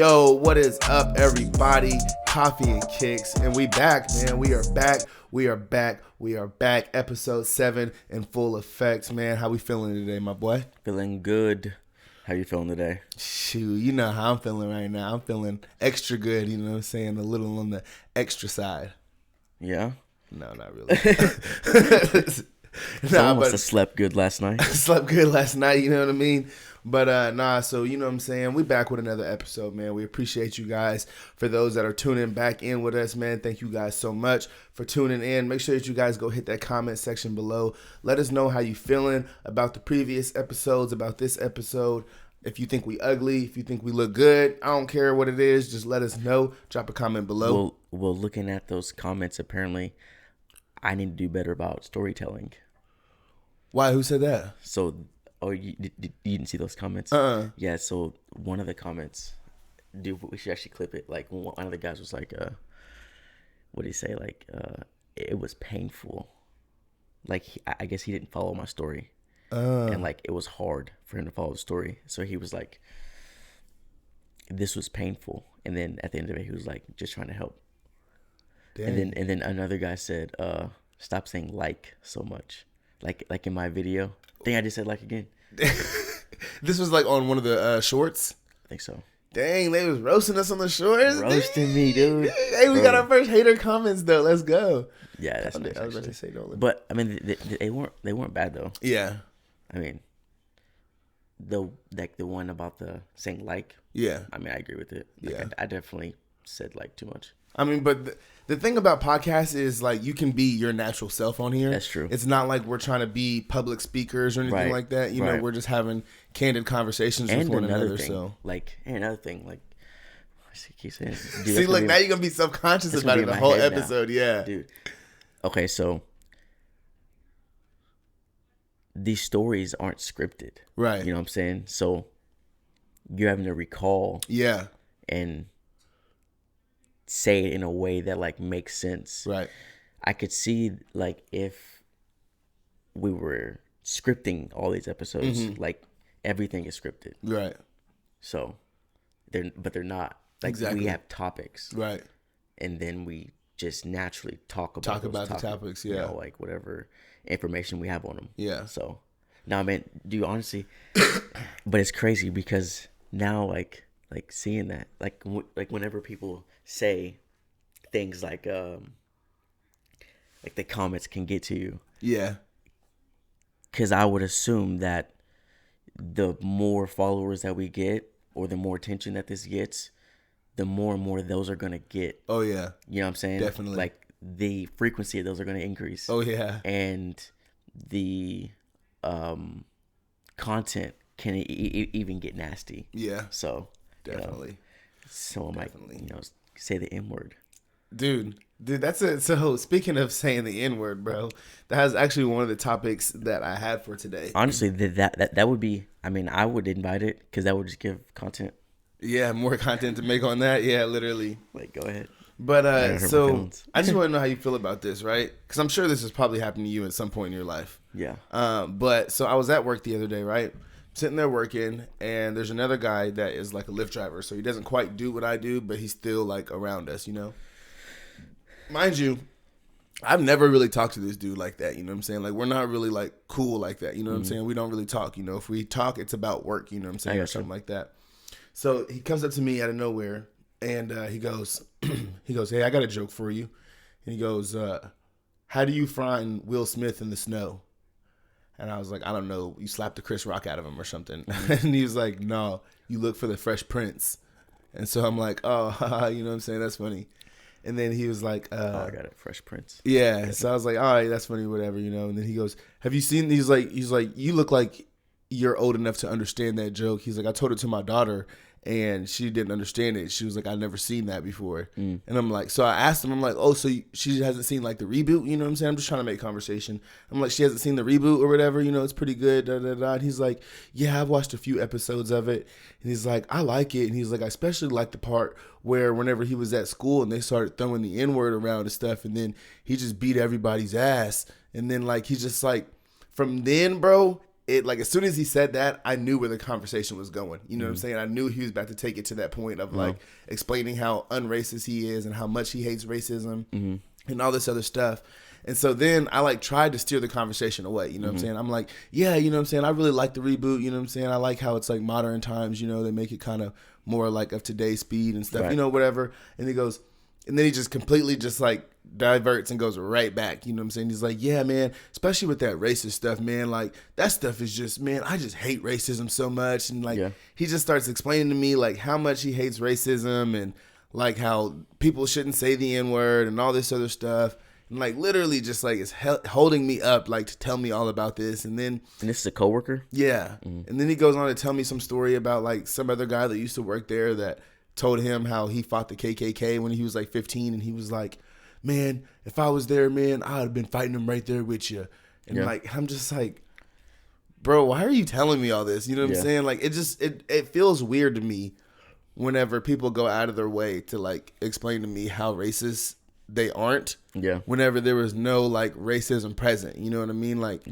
Yo, what is up, everybody? Koffee and Kicks, and we back, man. We are back. We are back. We are back. Episode 7 in full effect, man. How we feeling today, my boy? Feeling good. How you feeling today? Shoot, you know how I'm feeling right now. I'm feeling extra good, you know what I'm saying? A little on the extra side. Yeah? No, not really. Someone must have slept good last night. Slept good last night, you know what I mean? But so you know what I'm saying? We back with another episode, man. We appreciate you guys. For those that are tuning back in with us, man, thank you guys so much for tuning in. Make sure that you guys go hit that comment section below. Let us know how you feeling about the previous episodes, about this episode. If you think we ugly, if you think we look good, I don't care what it is. Just let us know. Drop a comment below. Well, looking at those comments, apparently, I need to do better about storytelling. Why? Who said that? So, you didn't see those comments? Yeah, so one of the comments, dude, we should actually clip it. Like, one of the guys was like, what did he say? Like, it was painful. Like, I guess he didn't follow my story. And, like, it was hard for him to follow the story. So he was like, this was painful. And then at the end of it, he was like, just trying to help. Dang. And then another guy said, stop saying like so much. Like in my video. I think I just said like again. This was like on one of the shorts? I think so. Dang, they was roasting us on the shorts. Roasting me, dude. Hey, we got our first hater comments though. Let's go. Yeah, that's nice. I was about to say don't. But I mean, they weren't bad though. Yeah. I mean, the one about the saying like. Yeah. I mean, I agree with it. Like, yeah. I definitely said like too much. I mean, but the thing about podcasts is like you can be your natural self on here. That's true. It's not like we're trying to be public speakers or anything like that. You know, we're just having candid conversations with one another. So, another thing, like, I keep saying. Dude, see, look, now you're gonna be subconscious about it the whole episode. Now. Yeah, dude. Okay, so these stories aren't scripted, right? You know what I'm saying? So you're having to recall, yeah, and say it in a way that like makes sense. Right. I could see like if we were scripting all these episodes, like everything is scripted. Right. So they're not. Like we have topics. Right. And then we just naturally talk about the topics, yeah. You know, like whatever information we have on them. Yeah. So now, man, dude, honestly, but it's crazy because now like seeing that, like whenever people say things like the comments can get to you. Yeah. Because I would assume that the more followers that we get or the more attention that this gets, the more and more those are going to get. Oh, yeah. You know what I'm saying? Definitely. Like the frequency of those are going to increase. Oh, yeah. And the content can even get nasty. Yeah. So, definitely. You know, someone might, say the N word. Dude, that's it. So speaking of saying the N word, bro, that was actually one of the topics that I had for today. Honestly, that would be. I mean, I would invite it because that would just give content. Yeah, more content to make on that. Yeah, literally. Like, go ahead. But so I just want to know how you feel about this, right? Because I'm sure this has probably happened to you at some point in your life. Yeah. But so I was at work the other day, right? Sitting there working, and there's another guy that is like a Lyft driver, so he doesn't quite do what I do, but he's still like around us, you know. Mind you, I've never really talked to this dude like that, you know what I'm saying? Like, we're not really like cool like that, you know what I'm saying? We don't really talk, you know. If we talk, it's about work, you know what I'm saying, or something like that. So he comes up to me out of nowhere, and he goes, "Hey, I got a joke for you." And he goes, "How do you find Will Smith in the snow?" And I was like, "I don't know. You slapped the Chris Rock out of him or something." And he was like, "No, you look for the Fresh Prince." And so I'm like, "Oh, you know what I'm saying? That's funny." And then he was like, I got it, Fresh Prince. Yeah. So I was like, all right, that's funny, whatever, you know. And then he goes, "Have you seen?" He's like, "You look like you're old enough to understand that joke." He's like, "I told it to my daughter, and she didn't understand it. She was like, I'd never seen that before." And I'm like, so I asked him, I'm like, "Oh, so she hasn't seen like the reboot?" You know what I'm saying? I'm just trying to make conversation. I'm like, "She hasn't seen the reboot or whatever, you know, it's pretty good, da, da, da." And he's like, "Yeah, I've watched a few episodes of it." And he's like, "I like it." And he's like, "I especially like the part where whenever he was at school and they started throwing the N-word around and stuff, and then he just beat everybody's ass. And then like, he's just like, from then, bro, it like as soon as he said that, I knew where the conversation was going. You know what I'm saying? I knew he was about to take it to that point of like explaining how unracist he is and how much he hates racism and all this other stuff. And so then I like tried to steer the conversation away. You know what I'm saying? I'm like, yeah, you know what I'm saying? I really like the reboot. You know what I'm saying? I like how it's like modern times, you know, they make it kind of more like of today's speed and stuff, you know, whatever. And he goes, and then he just completely just like diverts and goes right back. You know what I'm saying? He's like, yeah, man, especially with that racist stuff, man, like that stuff is just, man, I just hate racism so much. And like, he just starts explaining to me like how much he hates racism and like how people shouldn't say the N-word and all this other stuff. And like literally just like is holding me up like to tell me all about this. And this is a coworker? Yeah. And then he goes on to tell me some story about like some other guy that used to work there that told him how he fought the KKK when he was like 15. And he was like, man, if I was there, man, I would have been fighting them right there with you. And like, I'm just like, bro, why are you telling me all this? You know what I'm saying? Like, it just, it feels weird to me whenever people go out of their way to like explain to me how racist they aren't. Whenever there was no like racism present, you know what I mean? Like,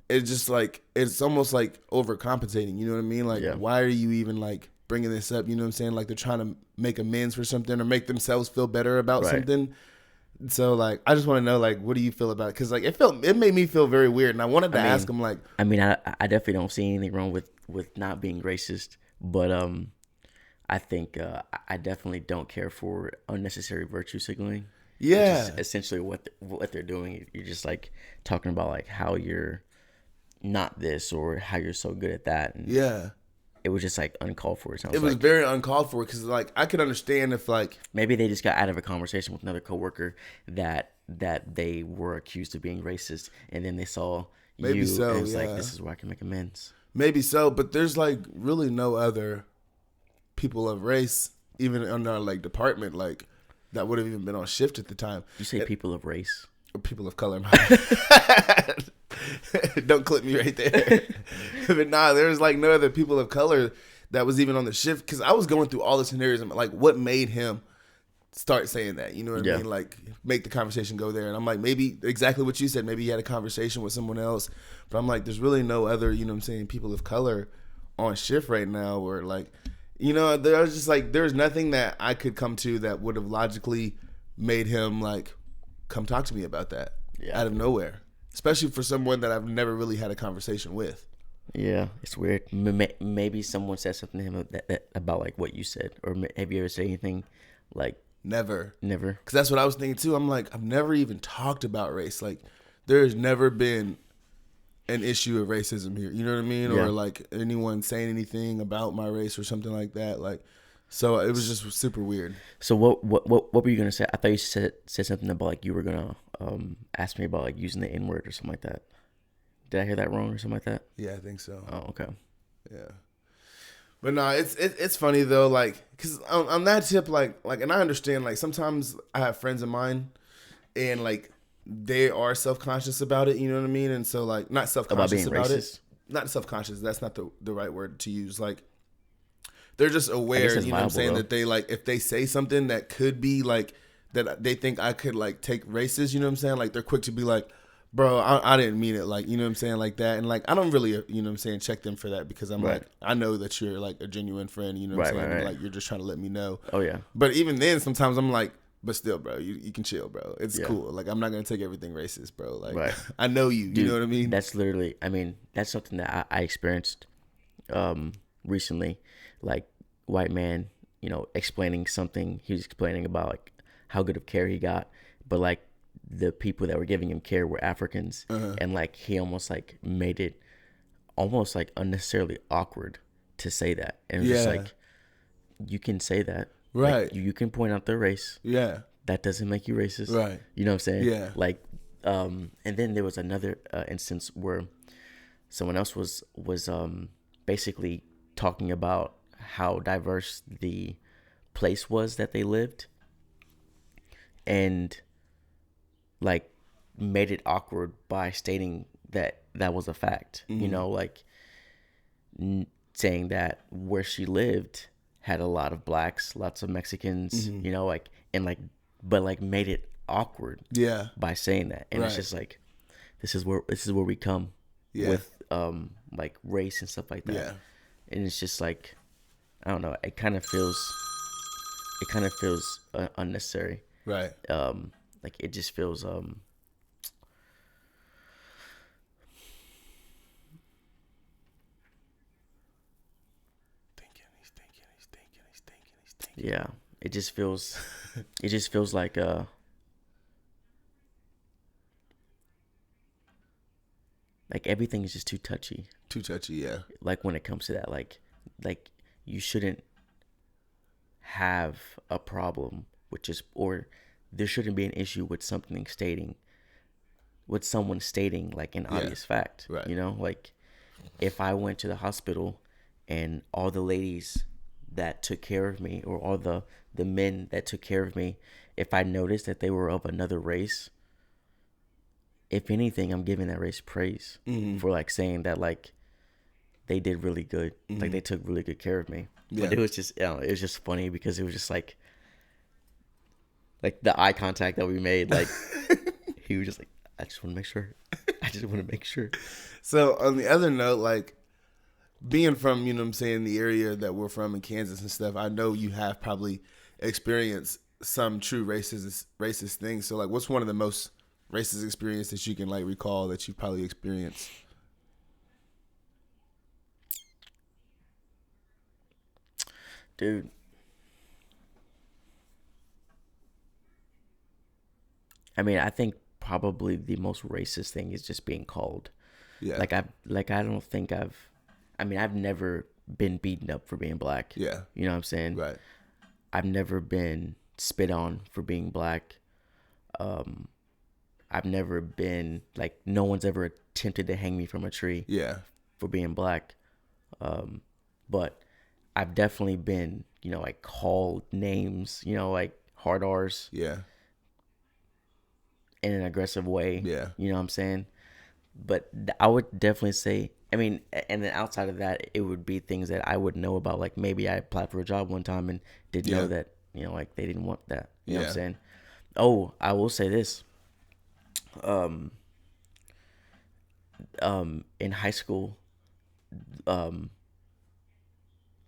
it's just like, it's almost like overcompensating. You know what I mean? Like, why are you even like bringing this up? You know what I'm saying? Like they're trying to make amends for something or make themselves feel better about something. So like, I just want to know like, what do you feel about it? Because like, it made me feel very weird, and I wanted to ask him like, I mean, I definitely don't see anything wrong with not being racist, but I think I definitely don't care for unnecessary virtue signaling. Yeah, which is essentially what they're doing. You're just like talking about like how you're not this or how you're so good at that. And it was just like uncalled for. It was very uncalled for because like I could understand if like maybe they just got out of a conversation with another coworker that they were accused of being racist, and then they saw maybe you, so. And it was like, this is where I can make amends. Maybe so, but there's like really no other people of race even in our like department like that would have even been on shift at the time. You say people of race? Or people of color. Don't clip me right there. But nah, there's like no other people of color that was even on the shift because I was going through all the scenarios and like what made him start saying that, you know what I mean? Like make the conversation go there. And I'm like, maybe exactly what you said, maybe he had a conversation with someone else, but I'm like, there's really no other, you know what I'm saying, people of color on shift right now where like, you know, there's just like, there's nothing that I could come to that would have logically made him like come talk to me about that out of nowhere, especially for someone that I've never really had a conversation with. Yeah, it's weird. Maybe someone said something to him that about like what you said, or have you ever said anything like? Never. Because that's what I was thinking too. I'm like, I've never even talked about race. Like, there's never been an issue of racism here. You know what I mean? Or like anyone saying anything about my race or something like that. Like, so it was just super weird. So what were you gonna say? I thought you said something about like you were gonna ask me about like using the N-word or something like that. Did I hear that wrong or something like that? Yeah, I think so. Oh, okay. Yeah. But no, it's funny though, like, cause on that tip, like, and I understand, like, sometimes I have friends of mine, and like, they are self-conscious about it, you know what I mean? And so like, not self-conscious about it, not self-conscious. That's not the right word to use. Like, they're just aware, you know what I'm saying, that they like, if they say something that could be like, that they think I could like take racist, you know what I'm saying? Like, they're quick to be like, bro, I didn't mean it, like, you know what I'm saying, like that. And like, I don't really, you know what I'm saying, check them for that because I'm like, I know that you're like a genuine friend, you know what I'm saying? Like, you're just trying to let me know. Oh yeah. But even then, sometimes I'm like, but still, bro, you can chill, bro. It's cool. Like, I'm not gonna take everything racist, bro. Like, I know you. Dude, you know what I mean? That's literally, I mean, that's something that I experienced recently. Like, white man, you know, explaining something. He was explaining about like how good of care he got, but like the people that were giving him care were Africans, and like he almost like made it almost like unnecessarily awkward to say that, and it was just like, you can say that, right? Like, you can point out their race, that doesn't make you racist, right? You know what I'm saying? Yeah. Like, and then there was another instance where someone else was basically talking about how diverse the place was that they lived, and like made it awkward by stating that was a fact, you know, like saying that where she lived had a lot of blacks, lots of Mexicans, you know, like, and like, but like made it awkward by saying that. And it's just like, this is where we come. with like race and stuff like that. Yeah. And it's just like, I don't know. It kind of feels unnecessary. Right. Like it just feels He's thinking. Yeah. It just feels like everything is just too touchy. Too touchy, yeah. Like when it comes to that, like you shouldn't have a problem with just, or there shouldn't be an issue with someone stating like an obvious fact. Right. You know, like if I went to the hospital and all the ladies that took care of me, or all the men that took care of me, if I noticed that they were of another race, if anything, I'm giving that race praise for like saying that like they did really good, like they took really good care of me. Yeah. But it was just, it was just funny because it was just like the eye contact that we made, like he was just like, I just want to make sure. So on the other note, like being from, you know what I'm saying, the area that we're from in Kansas and stuff, I know you have probably experienced some true racist things. So like, what's one of the most racist experience that you can like recall that you probably experienced? Dude, I mean, I think probably the most racist thing is just being called. Yeah. I've never been beaten up for being black. Yeah. You know what I'm saying? Right. I've never been spit on for being black. I've never been, like, no one's ever attempted to hang me from a tree. Yeah. For being black. But I've definitely been, you know, like called names, you know, like hard R's. Yeah. In an aggressive way. Yeah. You know what I'm saying? But I would definitely say, I mean, and then outside of that, it would be things that I would know about. Like maybe I applied for a job one time and didn't know that, you know, like they didn't want that. You know what I'm saying? Oh, I will say this. In high school,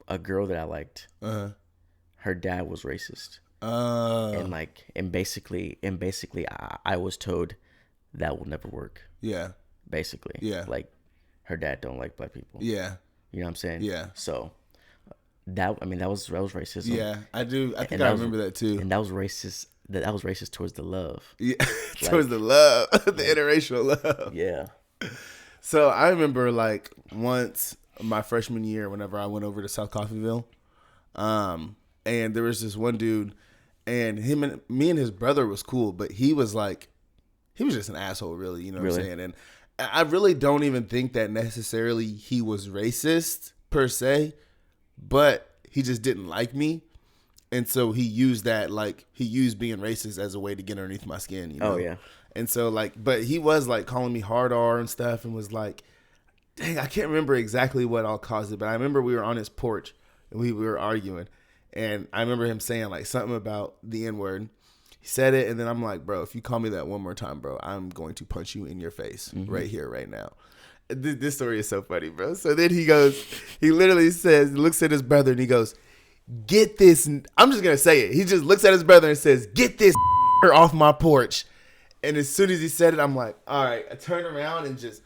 a girl that I liked, her dad was racist. And basically I was told that will never work. Yeah. Basically. Yeah. Like her dad don't like black people. Yeah. You know what I'm saying? Yeah. So that was racism. Yeah, I do. I think I remember that too. And that was racist. That was racist towards the love. Yeah. Towards the love, the interracial love. Yeah. So I remember like once my freshman year, whenever I went over to South Coffeyville, and there was this one dude, and me and his brother was cool, but he was just an asshole, really. You know what I'm saying? And I really don't even think that necessarily he was racist per se, but he just didn't like me. And so he used being racist as a way to get underneath my skin, you know? Oh, yeah. And so but he was like calling me hard R and stuff, and was like, dang, I can't remember exactly what all caused it, but I remember we were on his porch and we were arguing. And I remember him saying like something about the N-word. He said it, and then I'm like, bro, if you call me that one more time, bro, I'm going to punch you in your face right here, right now. This story is so funny, bro. So then he literally looks at his brother and he goes, get this. I'm just going to say it. He just looks at his brother and says, get this off my porch. And as soon as he said it, I'm like, all right. I turned around and just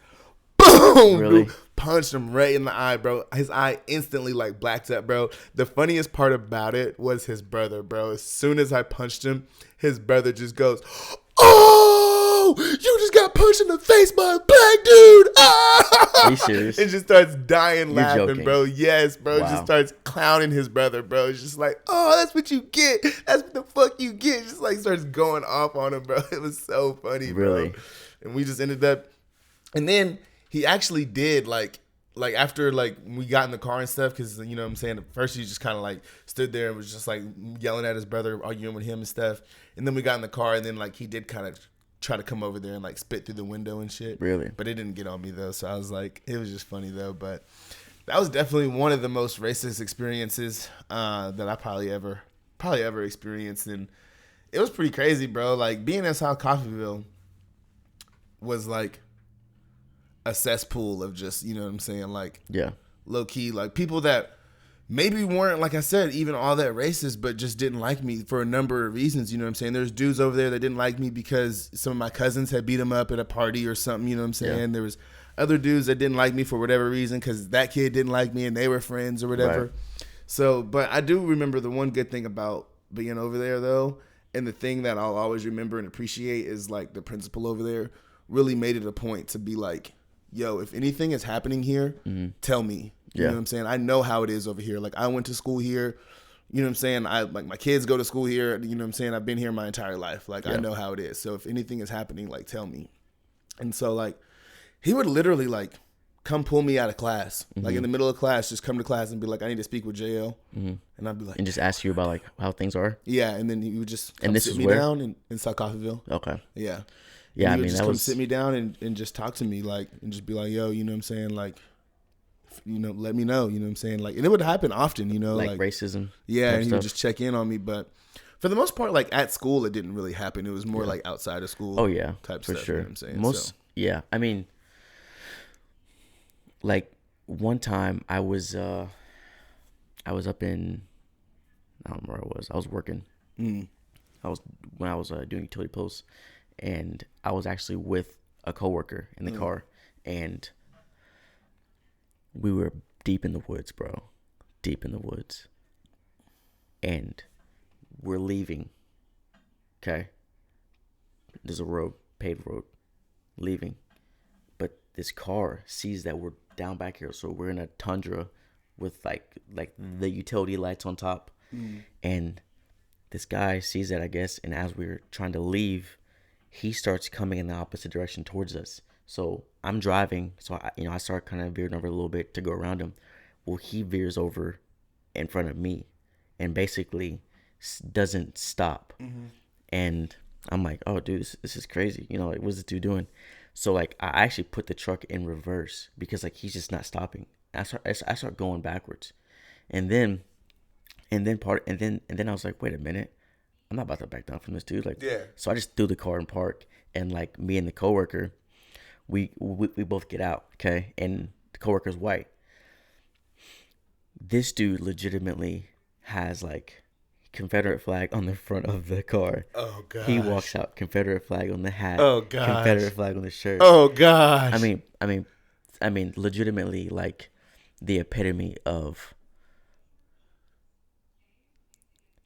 boom, really? Dude, punched him right in the eye, bro. His eye instantly like blacked up, bro. The funniest part about it was his brother, bro. As soon as I punched him, his brother just goes, oh, you just got punched in the face by a black dude. Ah! Are you serious? And just starts dying laughing, joking. Bro. Yes, bro. Wow. Just starts clowning his brother, bro. It's just like, oh, that's what you get. That's what the fuck you get. Just like starts going off on him, bro. It was so funny, really? Bro. And we just ended up, and then he actually did like after like we got in the car and stuff, because you know what I'm saying, at first he just kind of like stood there and was just like yelling at his brother, arguing with him and stuff. And then we got in the car, and then like he did kind of try to come over there and like spit through the window and shit. Really? But it didn't get on me though, so I was like, it was just funny though. But that was definitely one of the most racist experiences that I probably ever experienced, and it was pretty crazy, bro. Like being in South Coffeyville was like, a cesspool of just, you know what I'm saying, like Yeah. low key, like people that maybe weren't, like I said, even all that racist, but just didn't like me for a number of reasons. You know what I'm saying? There's dudes over there that didn't like me because some of my cousins had beat them up at a party or something. You know what I'm saying? Yeah. There was other dudes that didn't like me for whatever reason because that kid didn't like me and they were friends or whatever. Right. So, but I do remember the one good thing about being over there, though, and the thing that I'll always remember and appreciate is like the principal over there really made it a point to be like, yo, if anything is happening here, tell me. You know what I'm saying? I know how it is over here. Like, I went to school here. You know what I'm saying? Like, my kids go to school here. You know what I'm saying? I've been here my entire life. Like, I know how it is. So if anything is happening, like, tell me. And so, like, he would literally, like, come pull me out of class. Like, in the middle of class, just come to class and be like, I need to speak with JL. And I'd be like. And just ask you about, like, how things are? Yeah, and then he would just come and this sit is me where? down in South Coffeeville. Okay. Yeah. Yeah, I mean, that just come was... sit me down and just talk to me, like, and just be like, yo, you know what I'm saying? Like, you know, let me know, you know what I'm saying? Like, and it would happen often, you know, like racism. Yeah, and he would stuff. just check in on me, but for the most part, like at school, it didn't really happen. It was more like outside of school. Oh yeah, type for stuff. sure. You know what I'm saying? Most, yeah. I mean, like one time I was up in, I don't remember where I was. I was working. When I was doing utility posts, and I was actually with a coworker in the car, and we were deep in the woods, bro. Deep in the woods. And we're leaving. Okay? There's a road, paved road. Leaving. But this car sees that we're down back here, so we're in a tundra with like the utility lights on top. And this guy sees that, I guess, and as we're trying to leave, he starts coming in the opposite direction towards us. So I'm driving, so I start kind of veering over a little bit to go around him. Well, he veers over in front of me, and basically doesn't stop. And I'm like, oh, dude, this is crazy. You know, like, what's this dude doing? So like, I actually put the truck in reverse because like he's just not stopping. I start going backwards, and then I was like, wait a minute. I'm not about to back down from this dude. Like, So I just threw the car in park, and like me and the coworker, we both get out, okay? And the coworker's white. This dude legitimately has like Confederate flag on the front of the car. Oh god. He walks out, Confederate flag on the hat. Oh god. Confederate flag on the shirt. Oh gosh. I mean, legitimately like the epitome of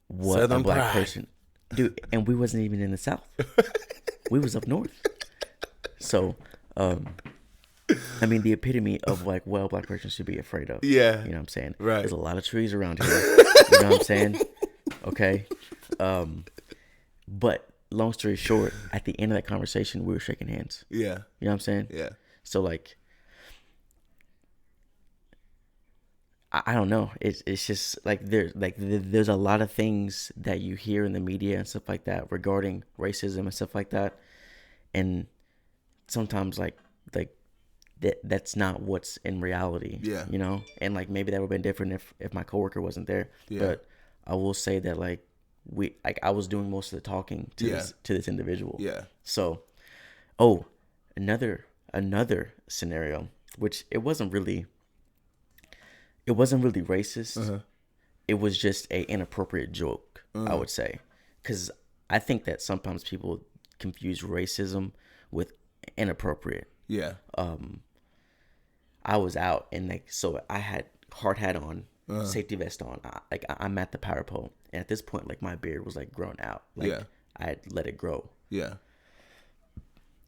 what Southern a black pride. person, dude. And we wasn't even in the South. We was up north. So, I mean, the epitome of like what a black person should be afraid of. Yeah. You know what I'm saying? Right. There's a lot of trees around here. You know what I'm saying? Okay. But long story short, at the end of that conversation, we were shaking hands. Yeah. You know what I'm saying? Yeah. So like, I don't know. It's just like there's a lot of things that you hear in the media and stuff like that regarding racism and stuff like that, and sometimes like that's not what's in reality. Yeah. You know, and like maybe that would have been different if my coworker wasn't there. Yeah. But I will say that like I was doing most of the talking to this individual. Yeah. So, another scenario, which it wasn't really racist. It was just a inappropriate joke, I would say, because I think that sometimes people confuse racism with inappropriate. Yeah. I was out and like, so I had hard hat on, safety vest on. I'm at the power pole, and at this point, like my beard was like grown out. Like I had let it grow. Yeah.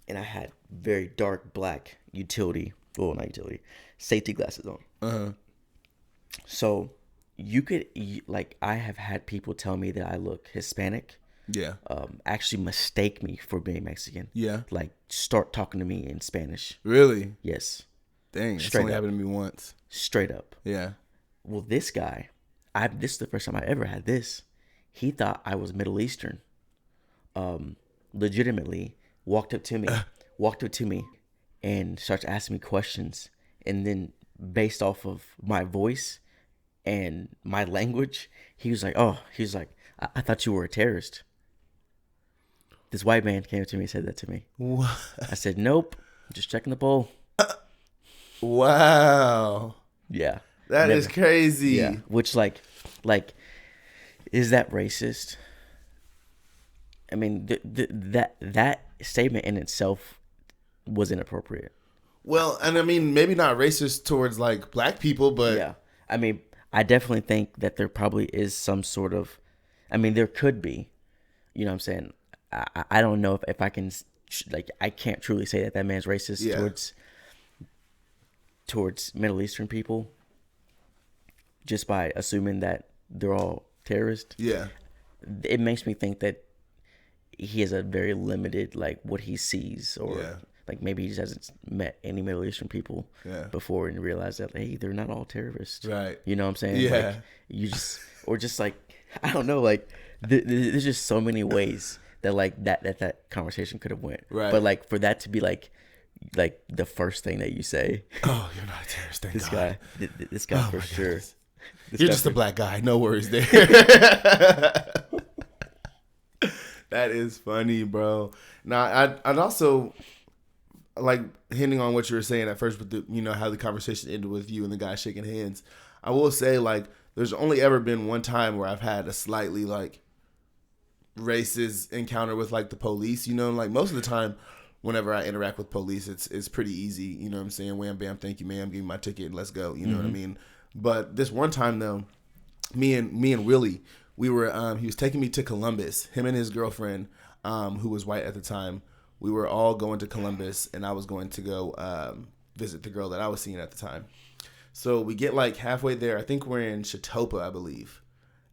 And I had very dark black safety glasses on. So you could like, I have had people tell me that I look Hispanic. Yeah. Actually mistake me for being Mexican. Yeah. Like start talking to me in Spanish. Really? Yes. Dang, it's only happened to me once. Straight up. Yeah. Well, this guy, this is the first time I ever had this. He thought I was Middle Eastern. Legitimately walked up to me and starts asking me questions. And then based off of my voice and my language, he was like, I thought you were a terrorist. This white man came up to me and said that to me. What? I said, nope, I'm just checking the poll. Wow. Yeah. That is crazy. Yeah. Which like, is that racist? I mean, that statement in itself was inappropriate. Well, and I mean, maybe not racist towards like black people, but yeah, I mean, I definitely think that there probably is some sort of, I mean, there could be, you know what I'm saying? I don't know if I can, like, I can't truly say that man's racist towards Middle Eastern people just by assuming that they're all terrorists. Yeah. It makes me think that he has a very limited, like, what he sees, or like maybe he just hasn't met any Middle Eastern people before and realized that, hey, they're not all terrorists. Right. You know what I'm saying? Yeah. Like, you just, or just like, I don't know, like, there's just so many ways that like that conversation could have went. Right. But like for that to be like the first thing that you say. Oh, you're not a terrorist. Thank God. This guy for sure. You're just a black guy. No worries there. That is funny, bro. Now, I'd also like hitting on what you were saying at first with the, you know, how the conversation ended with you and the guy shaking hands. I will say, like, there's only ever been one time where I've had a slightly like racist encounter with like the police. You know, like most of the time, whenever I interact with police, it's pretty easy. You know what I'm saying? Wham, bam, thank you, ma'am. Give me my ticket and let's go. You know what I mean? But this one time though, me and Willie, we were he was taking me to Columbus. Him and his girlfriend, who was white at the time. We were all going to Columbus, and I was going to go visit the girl that I was seeing at the time. So we get like halfway there. I think we're in Chautauqua, I believe.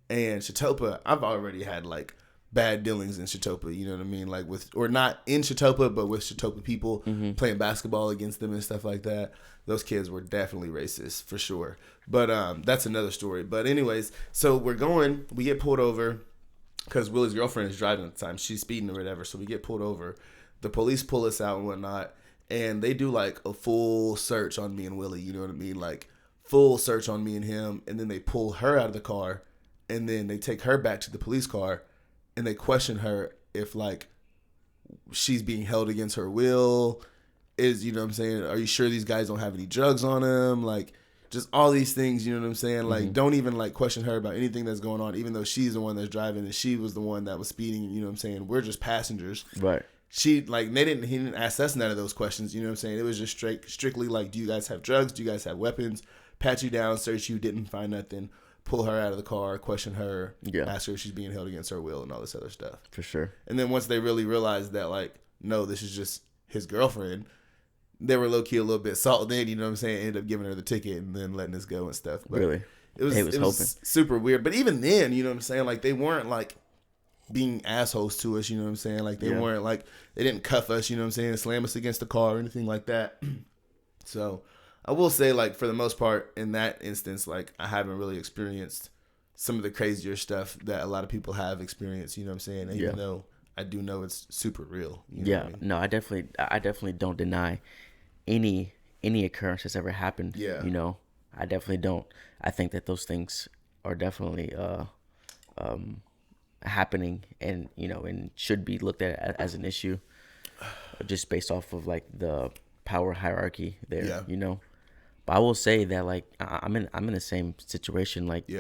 And Chautauqua, I've already had like bad dealings in Chautauqua, you know what I mean? Like with, or not in Chautauqua, but with Chautauqua people, playing basketball against them and stuff like that. Those kids were definitely racist for sure. But that's another story. But anyways, so we get pulled over because Willie's girlfriend is driving at the time. She's speeding or whatever. So we get pulled over. The police pull us out and whatnot. And they do like a full search on me and Willie, you know what I mean? Like full search on me and him. And then they pull her out of the car. And then they take her back to the police car. And they question her if like she's being held against her will. You know what I'm saying? Are you sure these guys don't have any drugs on them? Like just all these things, you know what I'm saying? Like don't even like question her about anything that's going on, even though she's the one that's driving and she was the one that was speeding, you know what I'm saying? We're just passengers. Right. He didn't ask us none of those questions, you know what I'm saying? It was just strictly like, do you guys have drugs? Do you guys have weapons? Pat you down, search you, didn't find nothing. Pull her out of the car, question her, ask her if she's being held against her will and all this other stuff. For sure. And then once they really realized that, like, no, this is just his girlfriend, they were low-key a little bit salted in, you know what I'm saying? Ended up giving her the ticket and then letting us go and stuff. But really? It was super weird. But even then, you know what I'm saying? Like, they weren't, like, being assholes to us, you know what I'm saying? Like, they weren't, like, they didn't cuff us, you know what I'm saying? Slam us against the car or anything like that. So I will say, like, for the most part, in that instance, like, I haven't really experienced some of the crazier stuff that a lot of people have experienced, you know what I'm saying? And even though I do know it's super real. You know what I mean? No, I definitely don't deny any occurrence that's ever happened. Yeah. You know, I definitely don't. I think that those things are definitely happening and, you know, and should be looked at as an issue just based off of, like, the power hierarchy there, you know? But I will say that, like, I'm in the same situation. Like,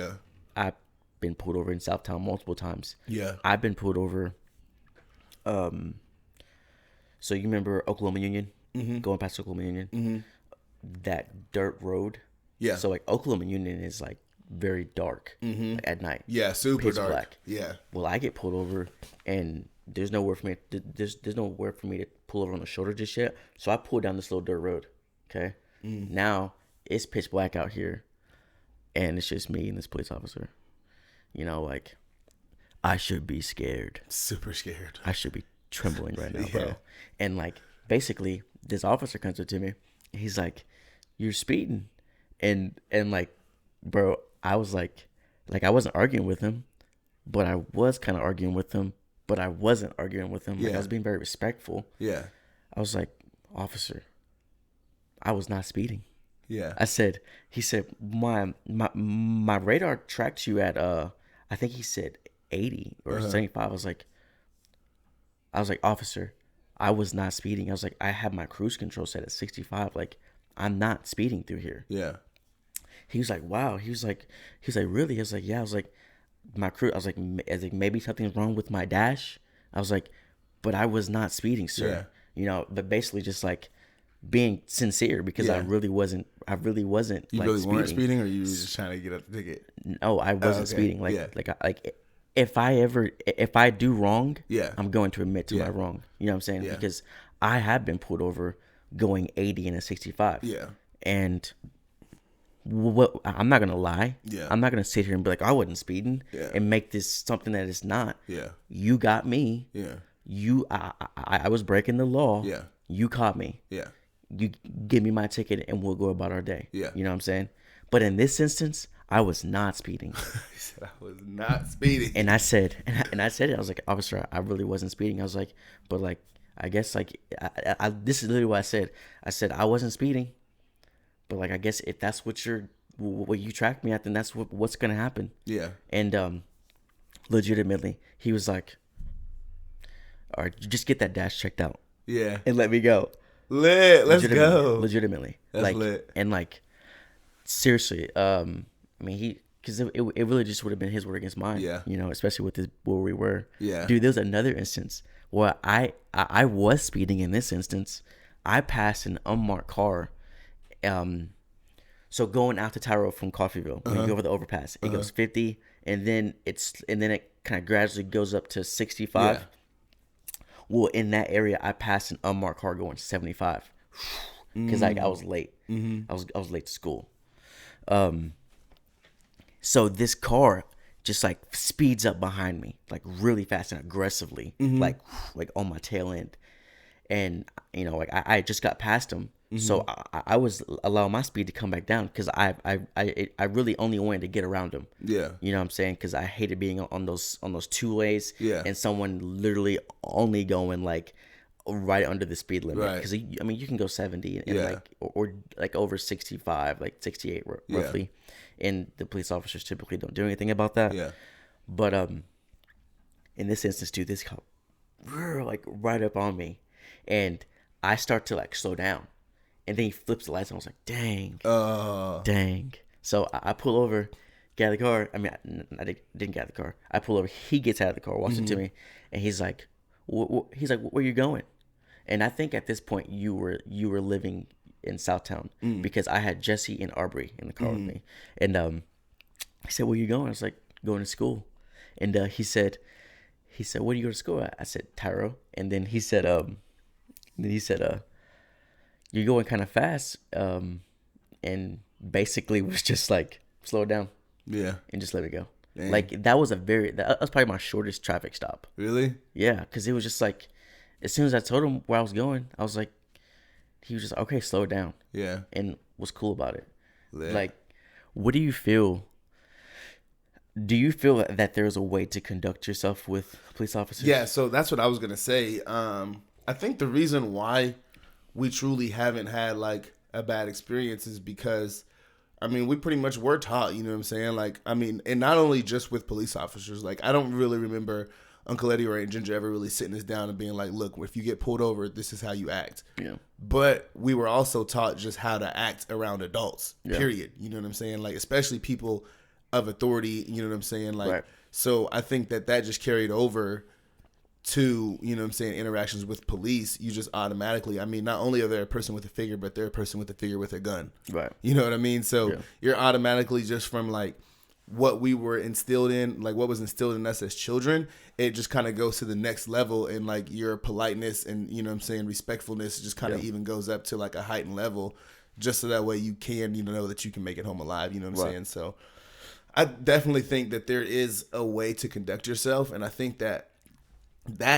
I've been pulled over in Southtown multiple times. Yeah. I've been pulled over. So you remember Oklahoma Union? Going past Oklahoma Union? That dirt road? Yeah. So, like, Oklahoma Union is, like, very dark like, at night. Yeah, super pitch dark. Black. Yeah. Well, I get pulled over, and there's nowhere for me. There's nowhere for me to pull over on the shoulder just yet. So I pull down this little dirt road. Okay. Now it's pitch black out here, and it's just me and this police officer. You know, like, I should be scared. Super scared. I should be trembling right now, bro. And, like, basically, this officer comes up to me. And he's like, "You're speeding," and like, bro, I was like I wasn't arguing with him, but I was kind of arguing with him, but I wasn't arguing with him. Like, I was being very respectful. Yeah. I was like, "Officer, I was not speeding." Yeah. He said, my radar tracked you at, I think he said 80 or 75. I was like, "Officer, I was not speeding. I was like, I had my cruise control set at 65. Like, I'm not speeding through here. Yeah. He was like, wow. He was like, really? I was like, yeah. I was like, I was like, maybe something's wrong with my dash. I was like, but I was not speeding, sir. Yeah. You know, but basically just like being sincere because I really wasn't You like really speeding. weren't speeding, or you were just trying to get up the ticket? No, I wasn't speeding. Like if I do wrong, Yeah. I'm going to admit to my wrong. You know what I'm saying? Yeah. Because I have been pulled over going 80 in a 65. Yeah. And what I'm not gonna lie. Yeah. I'm not gonna sit here and be like I wasn't speeding Yeah. and make this something that it's not. Yeah. You got me. Yeah. I was breaking the law. Yeah. You caught me. Yeah. You give me my ticket and we'll go about our day. Yeah. You know what I'm saying? But in this instance, I was not speeding. He said I was not speeding. And I said, and I said it. I was like, officer, I really wasn't speeding. I was like, but like, I guess like, this is literally what I said. I said I wasn't speeding, but like, I guess if that's what you track me at, then that's what's gonna happen. Yeah. And legitimately, he was like, all right, just get that dash checked out. Yeah. And let me go. Lit. Let's go. Legitimately. That's like, lit. And like, seriously, I mean, because it really just would have been his word against mine. Yeah. You know, especially with where we were. Yeah. Dude, there's another instance where I was speeding in this instance. I passed an unmarked car. So going out to Tyro from Coffeeville, when you go over the overpass, it goes 50, and then it kind of gradually goes up to 65. Yeah. Well, in that area, I passed an unmarked car going 75 because I was late. I was late to school. So this car just like speeds up behind me, like really fast and aggressively, like on my tail end. And you know, like I just got past him, so I was allowing my speed to come back down because I really only wanted to get around him. Yeah. You know what I'm saying? Because I hated being on those two ways. Yeah. And someone literally only going like right under the speed limit. Right. Because I mean, you can go 70 and like or like over 65, like 68 roughly. And the police officers typically don't do anything about that. Yeah. But in this instance, dude, this cop like right up on me, and I start to like slow down, and then he flips the lights on. I was like, dang. So I pull over, get out of the car. I mean, I didn't get out of the car. I pull over. He gets out of the car, walks into me, and he's like, where you going? And I think at this point you were living in Southtown because I had Jesse and Arbery in the car with me, and he said, where you going? I was like, going to school, and he said, where do you go to school at? I said, Tyro, and then he said, you're going kind of fast, and basically was just like, slow down, and just let me go. Dang. Like that was probably my shortest traffic stop. Really? Yeah, because it was just like, as soon as I told him where I was going, I was like, he was just okay, slow down. Yeah, and was cool about it. Lit. Like, what do you feel? Do you feel that there's a way to conduct yourself with police officers? Yeah, so that's what I was gonna say. I think the reason why we truly haven't had like a bad experience is because, I mean, we pretty much were taught, you know what I'm saying? Like, I mean, and not only just with police officers. Like, I don't really remember Uncle Eddie or Aunt Ginger ever really sitting us down and being like, look, if you get pulled over, this is how you act. Yeah. But we were also taught just how to act around adults, period. You know what I'm saying? Like, especially people of authority, you know what I'm saying? Like, right. So I think that just carried over to, you know what I'm saying, interactions with police. You just automatically, I mean, not only are they a person with a figure, but they're a person with a figure with a gun. Right. You know what I mean? So you're automatically just from like what we were instilled in, like what was instilled in us as children, it just kind of goes to the next level, and like your politeness and, you know what I'm saying, respectfulness just kind of even goes up to like a heightened level, just so that way you can, you know that you can make it home alive. You know what I'm saying? So I definitely think that there is a way to conduct yourself, and I think that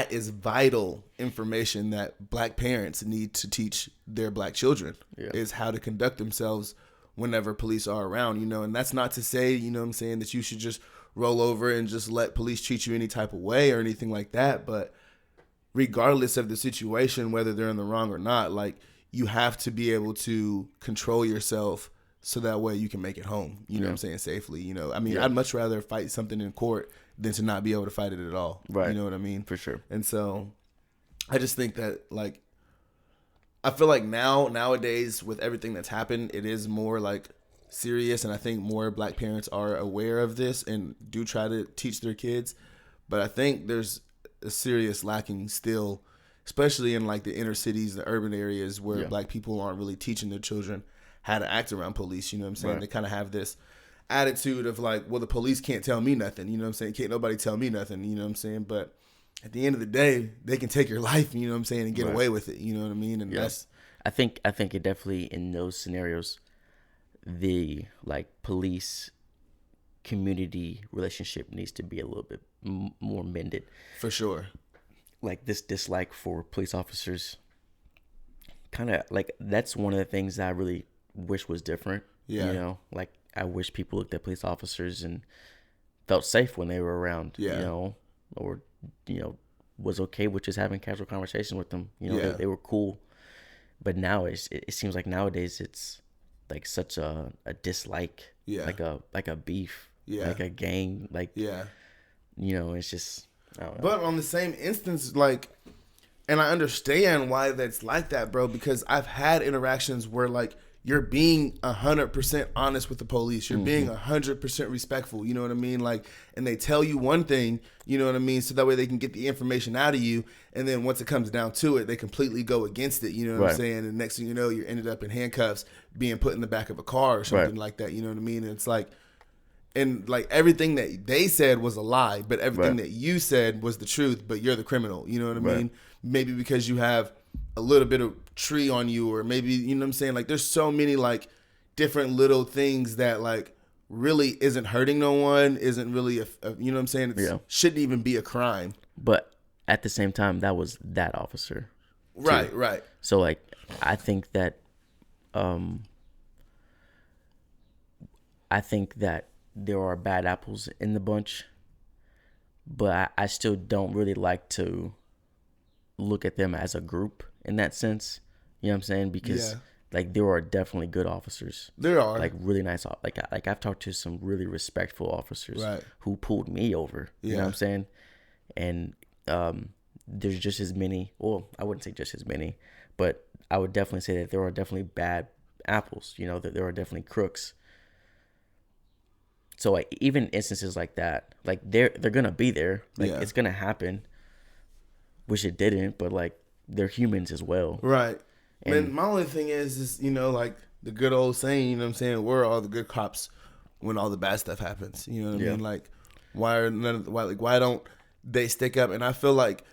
is vital information that black parents need to teach their black children, is how to conduct themselves whenever police are around, you know. And that's not to say, you know what I'm saying, that you should just roll over and just let police treat you any type of way or anything like that. But regardless of the situation, whether they're in the wrong or not, like, you have to be able to control yourself so that way you can make it home, you know what I'm saying, safely. You know, I mean, I'd much rather fight something in court than to not be able to fight it at all. Right. You know what I mean? For sure. And so I just think that like I feel like nowadays with everything that's happened, it is more like serious, and I think more black parents are aware of this and do try to teach their kids. But I think there's a serious lacking still, especially in like the inner cities, the urban areas where black people aren't really teaching their children how to act around police. You know what I'm saying? Right. They kind of have this attitude of like, well, the police can't tell me nothing. You know what I'm saying? Can't nobody tell me nothing. You know what I'm saying? But at the end of the day, they can take your life, you know what I'm saying, and get away with it. You know what I mean? And that's, I think it definitely in those scenarios, the like police community relationship needs to be a little bit more mended. For sure. Like this dislike for police officers, kind of like that's one of the things that I really wish was different. Yeah. You know, like I wish people looked at police officers and felt safe when they were around. Yeah. You know, or was okay with just having casual conversations with them. You know, they were cool. But now it seems like nowadays it's like such a dislike, like a beef, like a gang, like it's just I don't know. But on the same instance, like, and I understand why that's like that, bro, because I've had interactions where like you're being 100% honest with the police. You're being 100% respectful. You know what I mean? Like, and they tell you one thing, you know what I mean? So that way they can get the information out of you. And then once it comes down to it, they completely go against it. You know what I'm saying? And next thing you know, you're ended up in handcuffs being put in the back of a car or something like that. You know what I mean? And it's like, and like everything that they said was a lie, but everything that you said was the truth, but you're the criminal. You know what I mean? Maybe because you have a little bit of tree on you, or maybe, you know what I'm saying? Like there's so many like different little things that like really isn't hurting no one, isn't really, you know what I'm saying? It shouldn't even be a crime. But at the same time, that was that officer. Right. So like, I think that there are bad apples in the bunch, but I still don't really like to look at them as a group in that sense. You know what I'm saying? Because like there are definitely good officers. There are like really nice. Like I've talked to some really respectful officers who pulled me over. You know what I'm saying? And there's just as many. Well, I wouldn't say just as many, but I would definitely say that there are definitely bad apples. You know, that there are definitely crooks. So like even instances like that, like they're gonna be there. Like it's gonna happen. Wish it didn't, but like they're humans as well. Right. And my only thing is, you know, like the good old saying, you know what I'm saying? Where are all the good cops when all the bad stuff happens? You know what I mean? Like why don't they stick up? And I feel like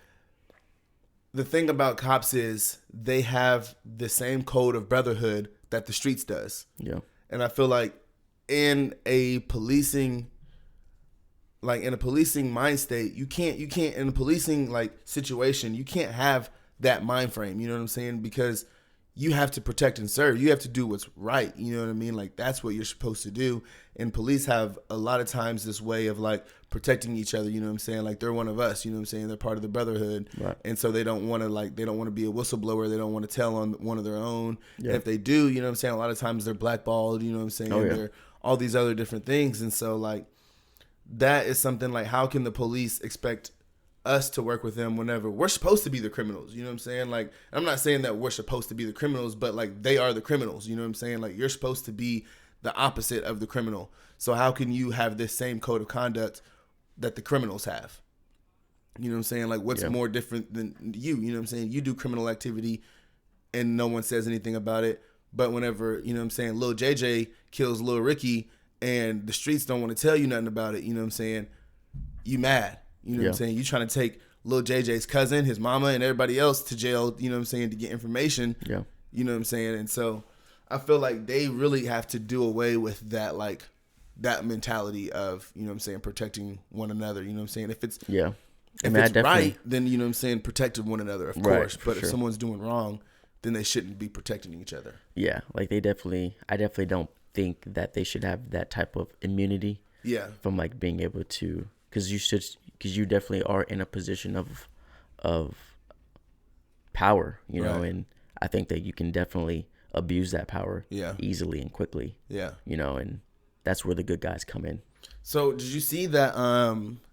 the thing about cops is they have the same code of brotherhood that the streets does. Yeah. And I feel like in a policing mind state, you can't in a policing like situation, you can't have that mind frame, you know what I'm saying? Because you have to protect and serve. You have to do what's right, you know what I mean? Like that's what you're supposed to do. And police have a lot of times this way of like protecting each other, you know what I'm saying? Like they're one of us, you know what I'm saying? They're part of the brotherhood. Right. And so they don't want to be a whistleblower. They don't want to tell on one of their own. Yeah. And if they do, you know what I'm saying? A lot of times they're blackballed, you know what I'm saying? They're all these other different things. And so like that is something like, how can the police expect us to work with them whenever we're supposed to be the criminals? You know what I'm saying? Like, I'm not saying that we're supposed to be the criminals, but like they are the criminals. You know what I'm saying? Like you're supposed to be the opposite of the criminal. So how can you have this same code of conduct that the criminals have? You know what I'm saying? Like what's more different than you? You know what I'm saying? You do criminal activity and no one says anything about it. But whenever, you know what I'm saying, Lil JJ kills Lil Ricky and the streets don't want to tell you nothing about it, you know what I'm saying? You mad. You know what I'm saying? You trying to take Lil JJ's cousin, his mama, and everybody else to jail, you know what I'm saying, to get information. Yeah. You know what I'm saying? And so I feel like they really have to do away with that, like, that mentality of, you know what I'm saying, protecting one another. You know what I'm saying? If it's right, then, you know what I'm saying, protecting one another, of course. But if someone's doing wrong, then they shouldn't be protecting each other. Yeah. Like I definitely don't think that they should have that type of immunity. Yeah. From like being able to, because you definitely are in a position of power, you know, and I think that you can definitely abuse that power easily and quickly. Yeah. You know, and that's where the good guys come in. So did you see that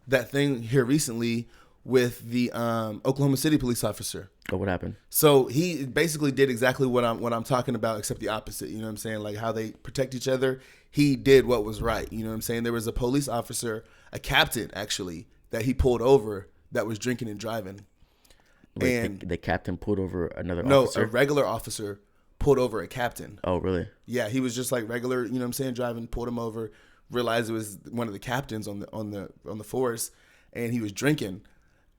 that thing here recently with the Oklahoma City police officer. Oh, what happened? So he basically did exactly what I'm talking about, except the opposite. You know what I'm saying? Like how they protect each other. He did what was right. You know what I'm saying? There was a police officer, a captain actually, that he pulled over that was drinking and driving. Wait, and the captain pulled over another no, officer? a regular officer pulled over a captain. Oh, really? Yeah, he was just like regular. You know what I'm saying? Driving, pulled him over. Realized it was one of the captains on the force, and he was drinking.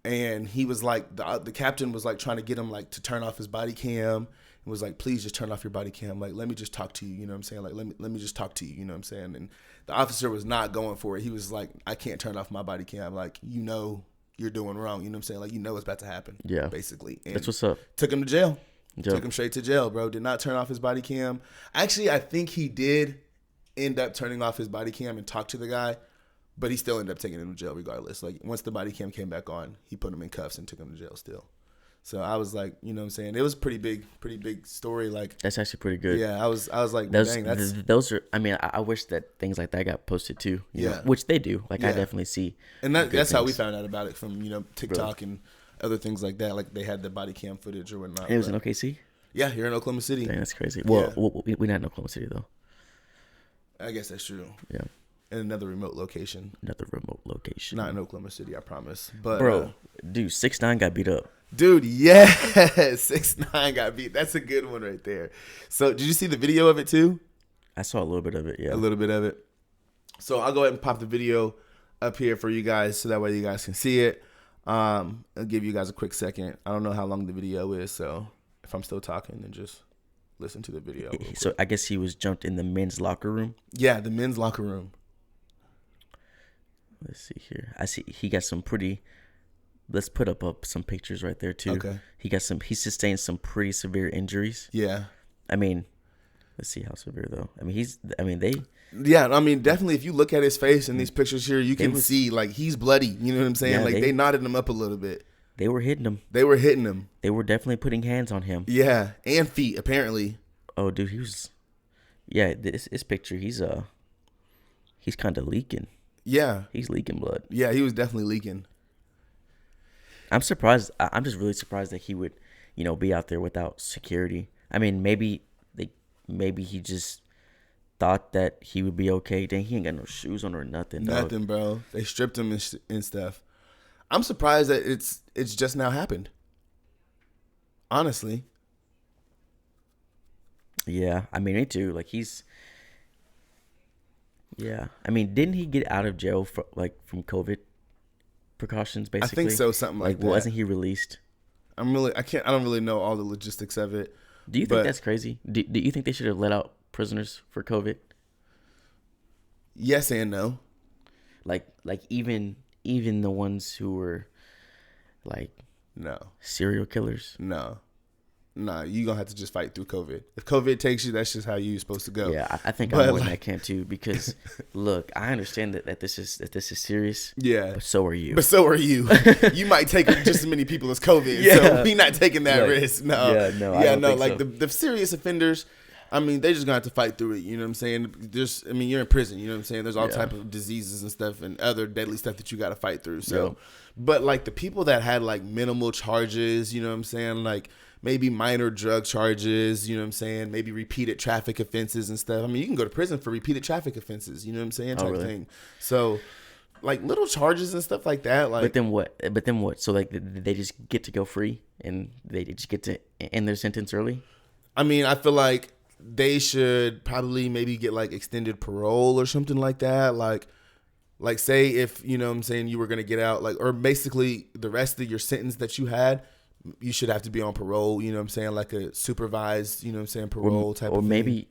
And he was like, the captain was like trying to get him like to turn off his body cam, and was like, please just turn off your body cam. Like, let me just talk to you. You know what I'm saying? Like, let me just talk to you. You know what I'm saying? And the officer was not going for it. He was like, I can't turn off my body cam. Like, you know, you're doing wrong. You know what I'm saying? Like, you know what's about to happen. Yeah. Basically. And that's what's up. Took him to jail. Yep. Took him straight to jail, bro. Did not turn off his body cam. Actually, I think he did end up turning off his body cam and talk to the guy. But he still ended up taking him to jail regardless. Like, once the body cam came back on, he put him in cuffs and took him to jail still. So I was like, you know what I'm saying? It was pretty big story. Like, that's actually pretty good. Yeah, I was like, dang, that's... those are, I mean, I wish that things like that got posted too. You know, which they do. Like, I definitely see. And that's how we found out about it, from, you know, TikTok and other things like that. Like, they had the body cam footage or whatnot. It was in OKC? Yeah, here in Oklahoma City. Dang, that's crazy. Well, we're not in Oklahoma City, though. I guess that's true. Yeah. In another remote location. Not in Oklahoma City, I promise. But bro, dude, 6ix9ine got beat up. Dude, yeah, 6ix9ine got beat. That's a good one right there. So, did you see the video of it too? I saw a little bit of it. Yeah, a little bit of it. So I'll go ahead and pop the video up here for you guys, so that way you guys can see it. I'll give you guys a quick second. I don't know how long the video is, so if I'm still talking, then just listen to the video. So I guess he was jumped in the men's locker room. Yeah, the men's locker room. Let's see here. I see he got some pretty. Let's put up some pictures right there too. Okay. He sustained some pretty severe injuries. Yeah. I mean, let's see how severe though. I mean, Yeah, I mean, definitely. If you look at his face in these pictures here, you can see like he's bloody. You know what I'm saying? Yeah, like they knotted him up a little bit. They were hitting him. They were hitting him. They were definitely putting hands on him. Yeah, and feet apparently. Oh, dude, he was. Yeah, this picture, he's kind of leaking. Yeah, he's leaking blood. Yeah, he was definitely leaking. I'm surprised. I'm just really surprised that he would, you know, be out there without security. I mean, maybe he just thought that he would be okay. Dang, he ain't got no shoes on or nothing. Nothing, bro. They stripped him and stuff. I'm surprised that it's just now happened. Honestly. Yeah, I mean, me too. Like yeah, I mean, didn't he get out of jail from COVID precautions? Basically, I think so. Something like that. Wasn't he released? I don't really know all the logistics of it. Do you think that's crazy? Do you think they should have let out prisoners for COVID? Yes and no. Like even the ones who were like serial killers. No, you gonna have to just fight through COVID. If COVID takes you, that's just how you're supposed to go. Yeah, I think I'm more than I can too. Because look, I understand that this is serious. Yeah, but so are you. You might take just as many people as COVID. Yeah. So we not taking that risk. No. Yeah, no. Like so. the serious offenders, I mean, they just gonna have to fight through it. You know what I'm saying? You're in prison. You know what I'm saying? There's all type of diseases and stuff and other deadly stuff that you got to fight through. So, but like the people that had like minimal charges, you know what I'm saying? Like maybe minor drug charges, you know what I'm saying? Maybe repeated traffic offenses and stuff. I mean, you can go to prison for repeated traffic offenses. You know what I'm saying? Type thing. So, like little charges and stuff like that. Like, but then what? So like they just get to go free and they just get to end their sentence early? I mean, I feel like they should probably maybe get like extended parole or something like that. Like say if, you know what I'm saying, you were going to get out, like, or basically the rest of your sentence that you had, you should have to be on parole, you know what I'm saying? Like a supervised, you know what I'm saying, parole type of thing.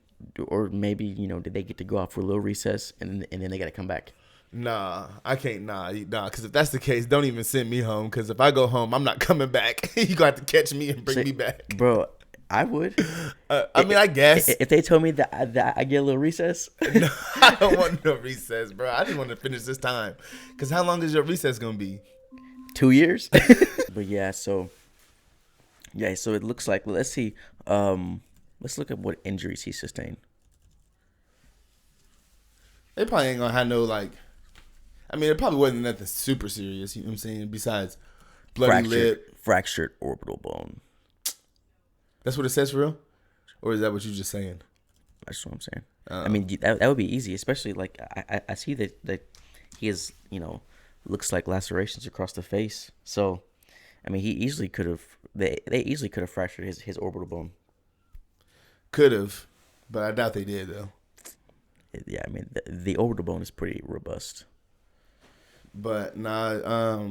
Or maybe, you know, did they get to go out for a little recess and then they got to come back? Nah, I can't. Nah. Because if that's the case, don't even send me home. Because if I go home, I'm not coming back. You got to catch me and bring me back, bro. I would. I mean, I guess if they told me that I get a little recess. No, I don't want no recess, bro. I just want to finish this time. Because how long is your recess gonna be? 2 years. But yeah, so it looks like. Let's see. Let's look at what injuries he sustained. They probably ain't gonna have no like. I mean, it probably wasn't nothing super serious. You know what I'm saying? Besides bloody lip, fractured orbital bone. That's what it says for real, or is that what you're just saying? That's what I'm saying. I mean, that would be easy, especially like I see that he has, looks like lacerations across the face. So, I mean, he easily could have. They easily could have fractured his orbital bone. Could have, but I doubt they did though. Yeah, I mean, the orbital bone is pretty robust. But nah,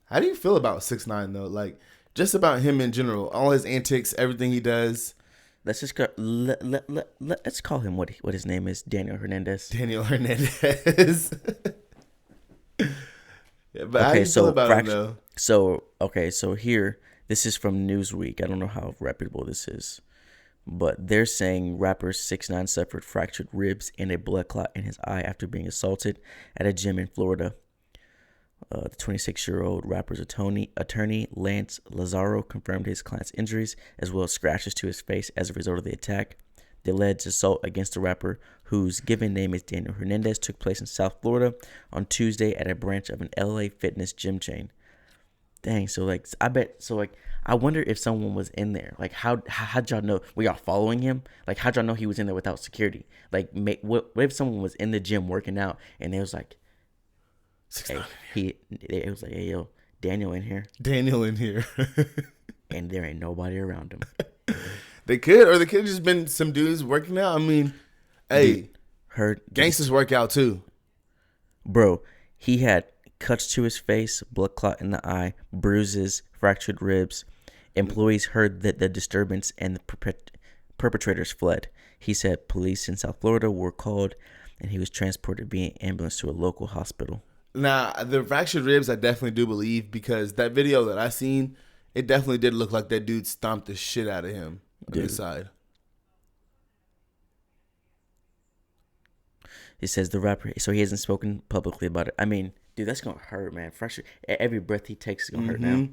how do you feel about 6ix9ine though? Like, just about him in general, all his antics, everything he does. Let's just let's call him what his name is, Daniel Hernandez. Daniel Hernandez. Yeah, but okay, how do you feel about him though? So here, this is from Newsweek. I don't know how reputable this is, but they're saying rapper 6ix9ine suffered fractured ribs and a blood clot in his eye after being assaulted at a gym in Florida. The 26-year-old rapper's attorney Lance Lazaro confirmed his client's injuries as well as scratches to his face as a result of the attack. The alleged assault against the rapper, whose given name is Daniel Hernandez, took place in South Florida on Tuesday at a branch of an LA fitness gym chain. Dang, I wonder if someone was in there. Like, how'd y'all know? Were y'all following him? Like, how'd y'all know he was in there without security? Like, what if someone was in the gym working out and it was like, it was like, hey, yo, Daniel in here. Daniel in here. And there ain't nobody around him. They could have just been some dudes working out. I mean, hey, gangsters work out too. Bro, he had cuts to his face, blood clot in the eye, bruises, fractured ribs. Employees heard that the disturbance and the perpetrators fled. He said police in South Florida were called and he was transported via ambulance to a local hospital. Nah, the fractured ribs I definitely do believe, because that video that I seen, it definitely did look like that dude stomped the shit out of him on his side. It says the rapper, so he hasn't spoken publicly about it. I mean, dude, that's gonna hurt, man. Fracture, every breath he takes is gonna hurt now.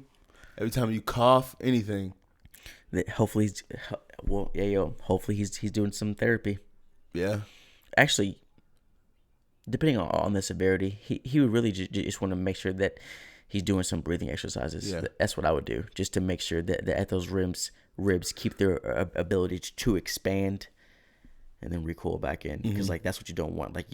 Every time you cough, anything. Hopefully he's doing some therapy. Yeah. Actually, depending on the severity, he would really just want to make sure that he's doing some breathing exercises. Yeah. That's what I would do, just to make sure that at those ribs keep their ability to expand and then recoil back in, because like that's what you don't want. Like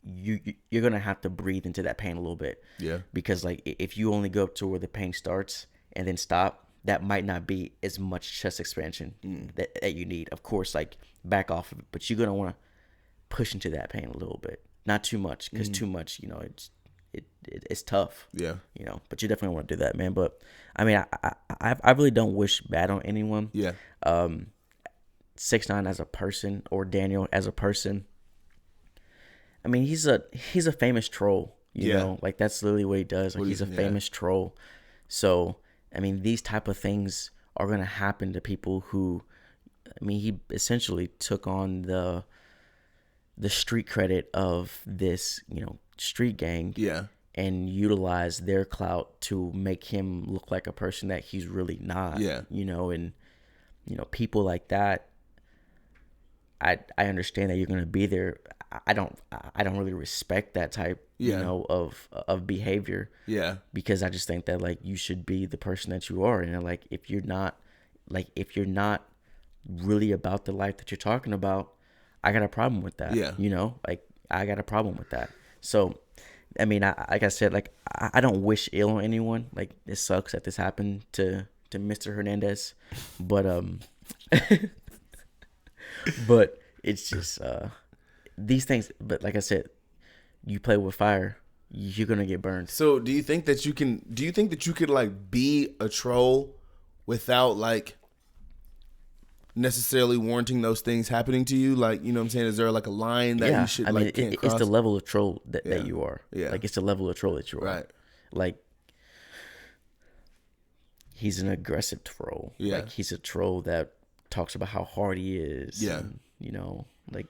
you're gonna have to breathe into that pain a little bit. Yeah. Because like if you only go up to where the pain starts and then stop, that might not be as much chest expansion that you need. Of course, like back off of it, but you're gonna want to push into that pain a little bit, not too much, because too much, it's tough. Yeah. But you definitely want to do that, man. But I mean, I really don't wish bad on anyone. Yeah. 6ix9ine as a person, or Daniel as a person. I mean, he's a famous troll. You know, like that's literally what he does. Like he's a famous troll. So I mean, these type of things are gonna happen to people who, I mean, he essentially took on the street credit of this, street gang. Yeah. And utilize their clout to make him look like a person that he's really not. Yeah. And people like that, I understand that you're gonna be there. I don't really respect that type, of behavior. Yeah. Because I just think that like you should be the person that you are, and like if you're not really about the life that you're talking about, I got a problem with that. Yeah. Like I got a problem with that. So, I mean, like I said, like I don't wish ill on anyone. Like it sucks that this happened to Mr. Hernandez, but but it's just these things. But like I said, you play with fire, you're gonna get burned. So, do you think that you could like be a troll without like necessarily warranting those things happening to you? Like, you know what I'm saying? Is there like a line that you should can't cross? It's the level of troll that you are. Yeah. Like it's the level of troll that you are. Right. Like he's an aggressive troll. Yeah. Like he's a troll that talks about how hard he is. Yeah. And, like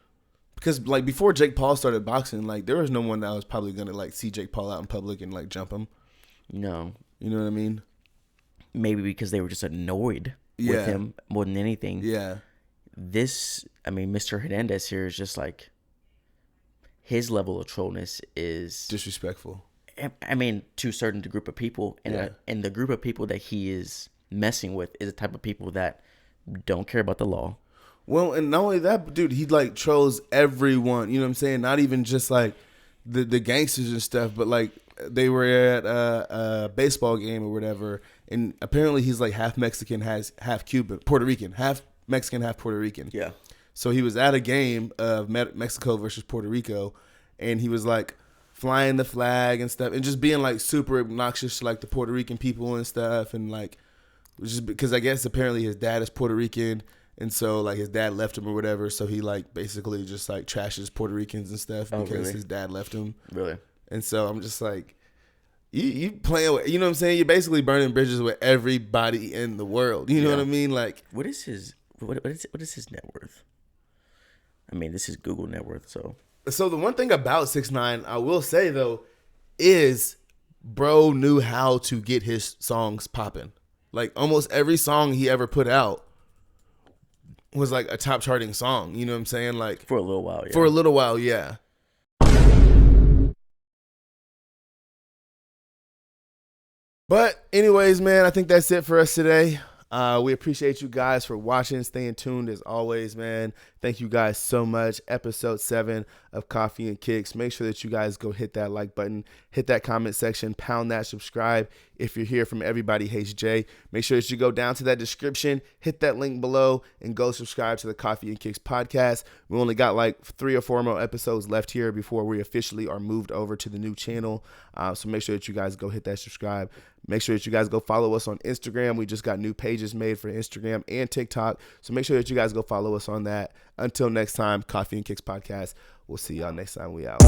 because like before Jake Paul started boxing, like there was no one that was probably gonna like see Jake Paul out in public and like jump him. No. You know what I mean? Maybe because they were just annoyed with him more than anything. Yeah. Mr. Hernandez here is just like, his level of trollness is disrespectful. I mean, to a certain group of people, and the group of people that he is messing with is the type of people that don't care about the law. Well, and not only that, but dude, he like trolls everyone. You know what I'm saying? Not even just like the gangsters and stuff, but like they were at a baseball game or whatever, and apparently he's like half Mexican, half Cuban, Puerto Rican, half Mexican, half Puerto Rican. Yeah. So he was at a game of Mexico versus Puerto Rico, and he was like flying the flag and stuff, and just being like super obnoxious to like the Puerto Rican people and stuff, and like just because I guess apparently his dad is Puerto Rican, and so like his dad left him or whatever, so he like basically just like trashes Puerto Ricans and stuff because his dad left him. Really? And so I'm just like, you playing with, you know what I'm saying? You're basically burning bridges with everybody in the world. You know what I mean? Like, what is his net worth? I mean, this is Google net worth. So the one thing about 6ix9ine, I will say though, is bro knew how to get his songs popping. Like almost every song he ever put out was like a top charting song. You know what I'm saying? Like for a little while. Yeah. For a little while, yeah. But anyways, man, I think that's it for us today. We appreciate you guys for watching, staying tuned as always, man. Thank you guys so much. Episode 7 of Koffee and Kicks. Make sure that you guys go hit that like button, hit that comment section, pound that subscribe. If you're here from Everybody Hates Jay, make sure that you go down to that description, hit that link below, and go subscribe to the Koffee and Kicks podcast. We only got like 3 or 4 more episodes left here before we officially are moved over to the new channel. So make sure that you guys go hit that subscribe. Make sure that you guys go follow us on Instagram. We just got new pages made for Instagram and TikTok. So make sure that you guys go follow us on that. Until next time, Koffee and Kicks podcast. We'll see y'all next time. We out.